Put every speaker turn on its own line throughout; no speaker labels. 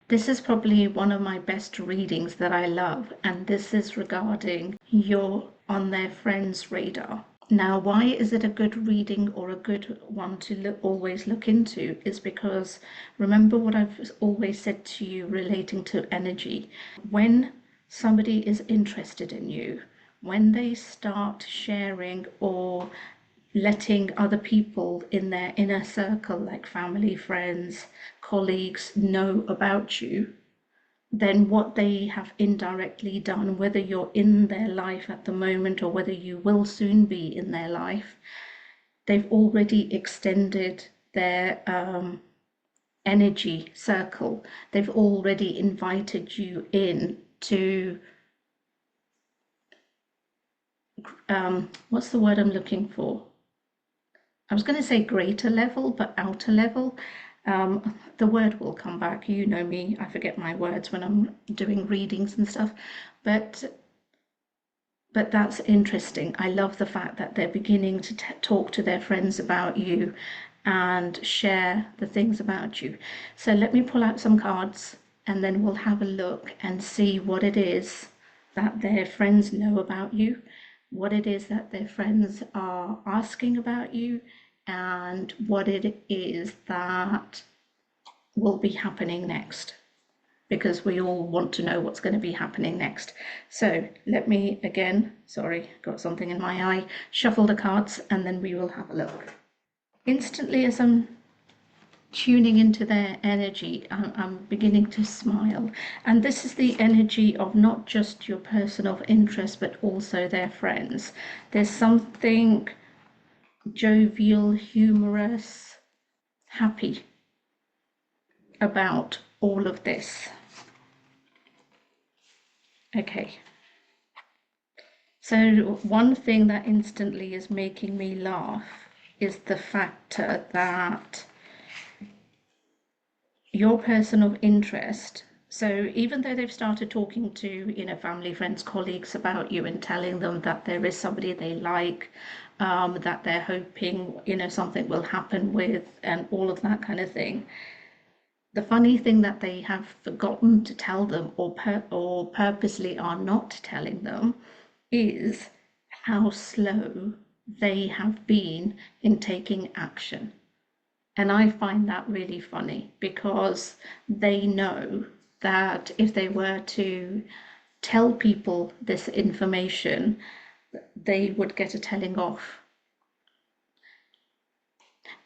This is probably one of my best readings that I love, and this is regarding you're on their friends' radar. Now, why is it a good reading or a good one to always look into? Is because remember what I've always said to you relating to energy. When somebody is interested in you, when they start sharing or letting other people in their inner circle, like family, friends, colleagues, know about you, then what they have indirectly done, whether you're in their life at the moment or whether you will soon be in their life, they've already extended their energy circle. They've already invited you in to, what's the word I'm looking for? I was going to say greater level, but outer level. The word will come back. You know me, I forget my words when I'm doing readings and stuff. But that's interesting. I love the fact that they're beginning to talk to their friends about you and share the things about you. So let me pull out some cards and then we'll have a look and see what it is that their friends know about you, what it is that their friends are asking about you, and what it is that will be happening next, because we all want to know what's going to be happening next. So let me again, sorry, got something in my eye, shuffle the cards and then we will have a look. Instantly, as I'm tuning into their energy, I'm beginning to smile. And this is the energy of not just your person of interest, but also their friends. There's something jovial, humorous, happy about all of this. Okay. So one thing that instantly is making me laugh is the factor that your person of interest, so even though they've started talking to, family, friends, colleagues about you and telling them that there is somebody they like, that they're hoping, something will happen with, and all of that kind of thing. The funny thing that they have forgotten to tell them, or purposely are not telling them, is how slow they have been in taking action. And I find that really funny because they know that if they were to tell people this information, they would get a telling off.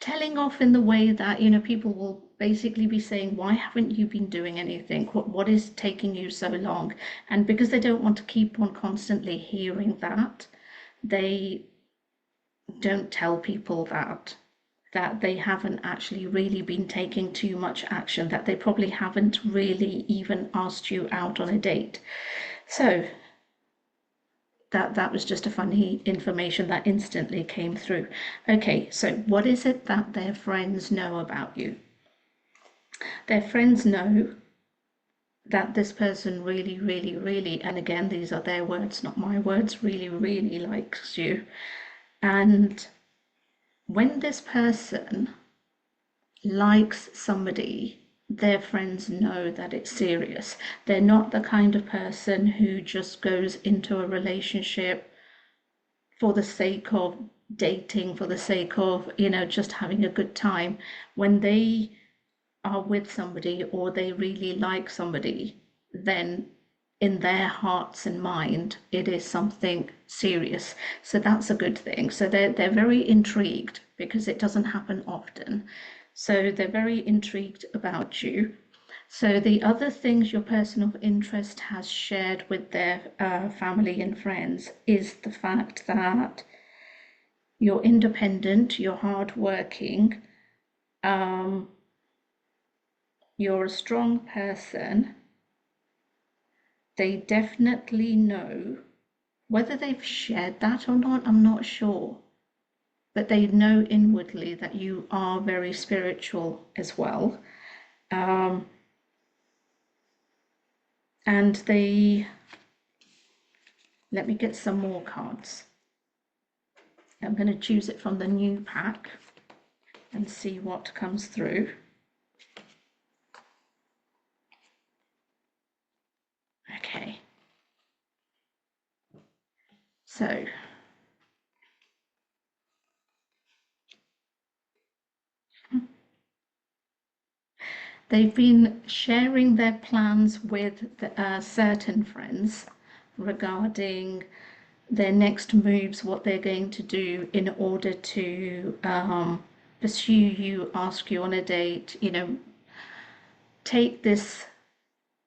Telling off in the way that, people will basically be saying, why haven't you been doing anything? What is taking you so long? And because they don't want to keep on constantly hearing that, they don't tell people that they haven't actually really been taking too much action, that they probably haven't really even asked you out on a date. So that was just a funny information that instantly came through. Okay, so what is it that their friends know about you? Their friends know that this person really, really, really, and again, these are their words, not my words, really, really likes you. And when this person likes somebody, their friends know that it's serious. They're not the kind of person who just goes into a relationship for the sake of dating, for the sake of, just having a good time. When they are with somebody or they really like somebody, then in their hearts and mind, it is something serious. So that's a good thing. So they're very intrigued because it doesn't happen often. So they're very intrigued about you. So the other things your person of interest has shared with their family and friends is the fact that you're independent, you're hardworking, you're a strong person. They definitely know. Whether they've shared that or not, I'm not sure. But they know inwardly that you are very spiritual as well. And let me get some more cards. I'm going to choose it from the new pack and see what comes through. So they've been sharing their plans with certain friends regarding their next moves, what they're going to do in order to pursue you, ask you on a date, take this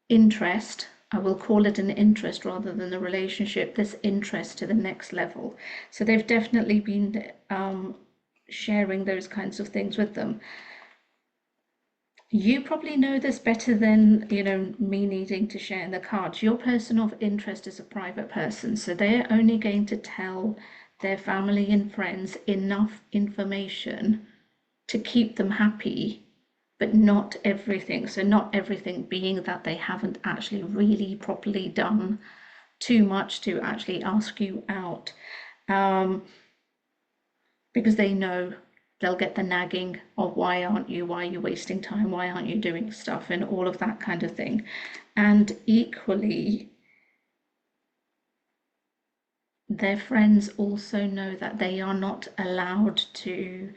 interest. I will call it an interest rather than a relationship, this interest to the next level. So they've definitely been sharing those kinds of things with them. You probably know this better than, me needing to share in the cards. Your person of interest is a private person, so they're only going to tell their family and friends enough information to keep them happy, but not everything. So not everything being that they haven't actually really properly done too much to actually ask you out. Um, because they know they'll get the nagging of why are you wasting time, why aren't you doing stuff, and all of that kind of thing. And equally, their friends also know that they are not allowed to.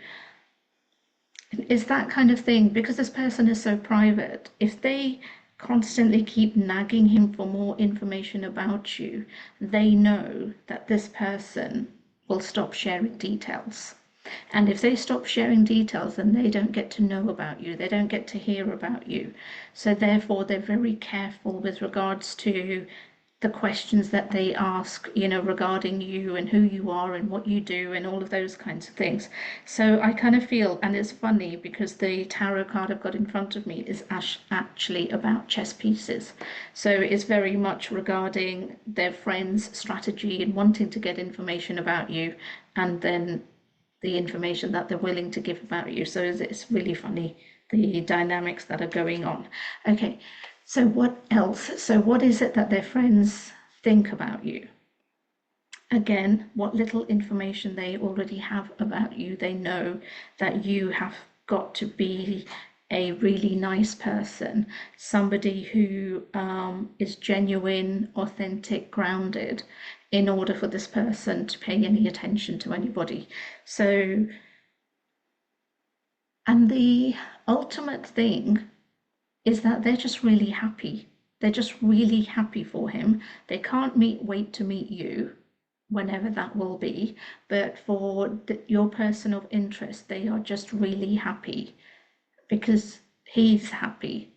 It's that kind of thing, because this person is so private. If they constantly keep nagging him for more information about you, they know that this person will stop sharing details. And if they stop sharing details, then they don't get to know about you, they don't get to hear about you. So therefore, they're very careful with regards to the questions that they ask, regarding you and who you are and what you do and all of those kinds of things. So I kind of feel, and it's funny because the tarot card I've got in front of me is actually about chess pieces. So it's very much regarding their friends' strategy and wanting to get information about you, and then the information that they're willing to give about you. So it's really funny, the dynamics that are going on. Okay, so what else? So what is it that their friends think about you? Again, what little information they already have about you. They know that you have got to be a really nice person, somebody who is genuine, authentic, grounded, in order for this person to pay any attention to anybody. So, and the ultimate thing is that they're just really happy. They're just really happy for him. They can't wait to meet you, whenever that will be. But for your person of interest, they are just really happy because he's happy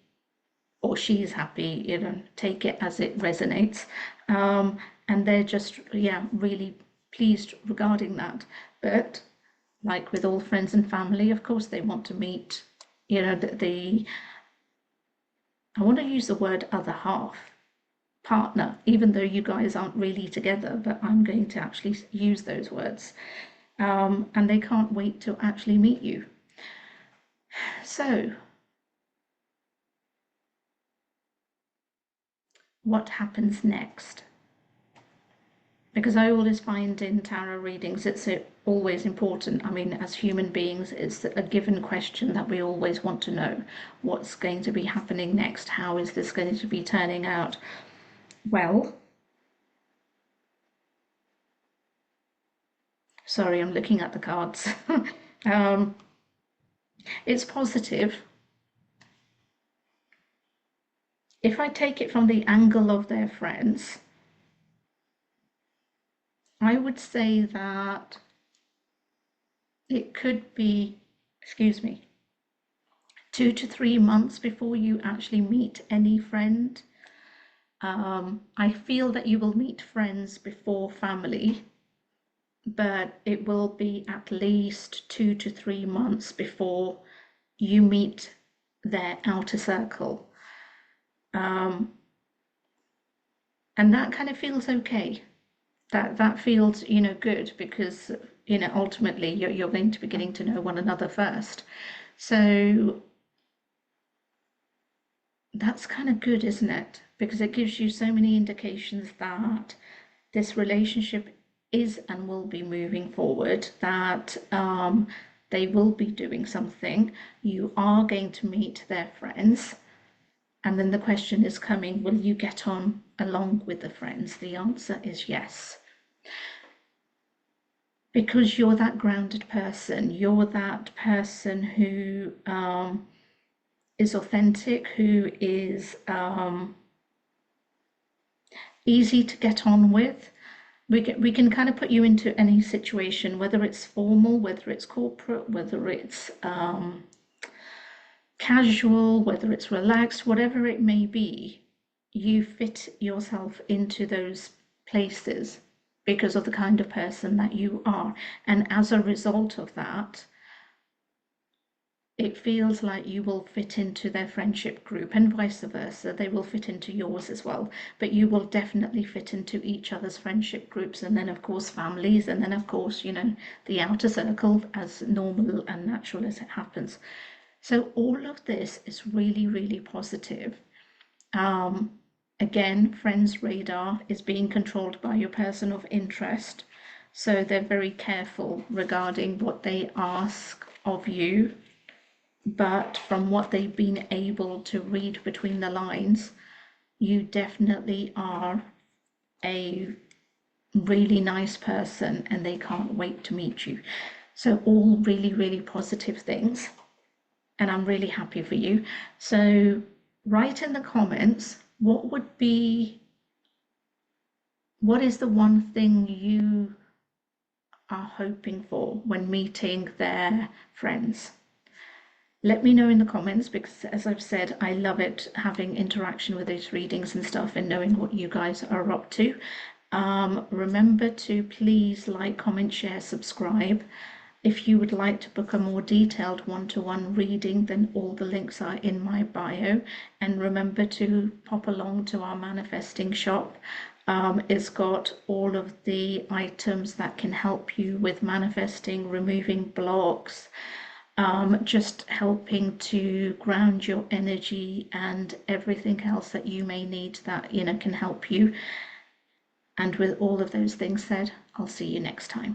or she's happy, take it as it resonates. And they're just, yeah, really pleased regarding that. But like with all friends and family, of course, they want to meet, the I want to use the word other half, partner, even though you guys aren't really together, but I'm going to actually use those words. And they can't wait to actually meet you. So, what happens next? Because I always find in tarot readings it's always important. I mean, as human beings, it's a given question that we always want to know. What's going to be happening next? How is this going to be turning out? Well, sorry, I'm looking at the cards. um, it's positive. If I take it from the angle of their friends, I would say that it could be, excuse me, 2 to 3 months before you actually meet any friend. I feel that you will meet friends before family, but it will be at least 2 to 3 months before you meet their outer circle. And that kind of feels okay. That feels, good, because, ultimately you're going to be getting to know one another first. So that's kind of good, isn't it? Because it gives you so many indications that this relationship is and will be moving forward, that they will be doing something. You are going to meet their friends. And then the question is coming, will you get on along with the friends? The answer is yes. because you're that grounded person. You're that person who is authentic, who is easy to get on with. We can kind of put you into any situation, whether it's formal, whether it's corporate, whether it's casual, whether it's relaxed, whatever it may be. You fit yourself into those places because of the kind of person that you are. And as a result of that, it feels like you will fit into their friendship group and vice versa. They will fit into yours as well, but you will definitely fit into each other's friendship groups, and then of course families, and then of course, the outer circle, as normal and natural as it happens. So all of this is really, really positive. Again, friends' radar is being controlled by your person of interest. So they're very careful regarding what they ask of you. But from what they've been able to read between the lines, you definitely are a really nice person and they can't wait to meet you. So all really, really positive things. And I'm really happy for you. So write in the comments what is the one thing you are hoping for when meeting their friends. Let me know in the comments, because as I've said, I love it having interaction with those readings and stuff and knowing what you guys are up to. Remember to please like, comment, share, subscribe. If you would like to book a more detailed one-to-one reading, then all the links are in my bio. And remember to pop along to our manifesting shop. It's got all of the items that can help you with manifesting, removing blocks, just helping to ground your energy and everything else that you may need that can help you. And with all of those things said, I'll see you next time.